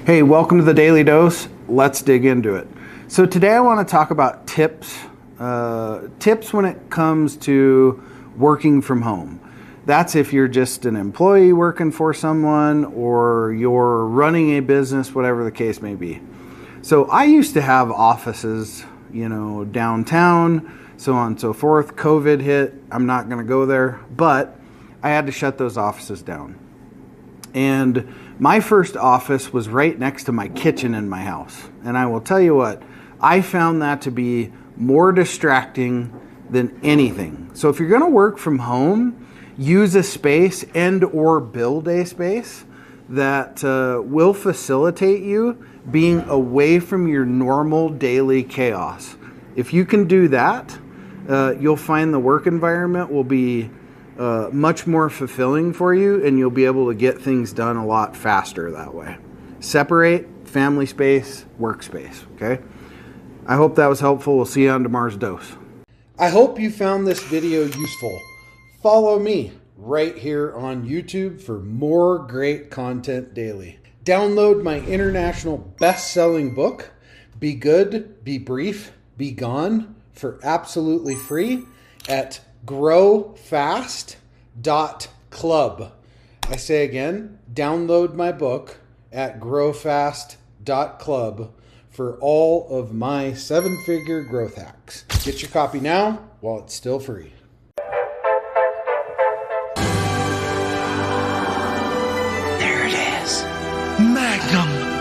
Hey, welcome to the Daily Dose. Let's dig into it. So today I want to talk about tips when it comes to working from home. That's if you're just an employee working for someone or you're running a business, whatever the case may be. So I used to have offices, downtown, so on and so forth. COVID hit. I'm not going to go there, but I had to shut those offices down. And my first office was right next to my kitchen in my house. And I will tell you what, I found that to be more distracting than anything. So if you're going to work from home, use a space and or build a space that will facilitate you being away from your normal daily chaos. If you can do that, you'll find the work environment will be much more fulfilling for you, and you'll be able to get things done a lot faster that way. Separate family space, workspace, okay? I hope that was helpful. We'll see you on tomorrow's dose. I hope you found this video useful. Follow me right here on YouTube for more great content daily. Download my international best-selling book, Be Good, Be Brief, Be Gone, for absolutely free at growfast.club. I say again, download my book at growfast.club for all of my 7-figure growth hacks. Get your copy now while it's still free. There it is. Magnum.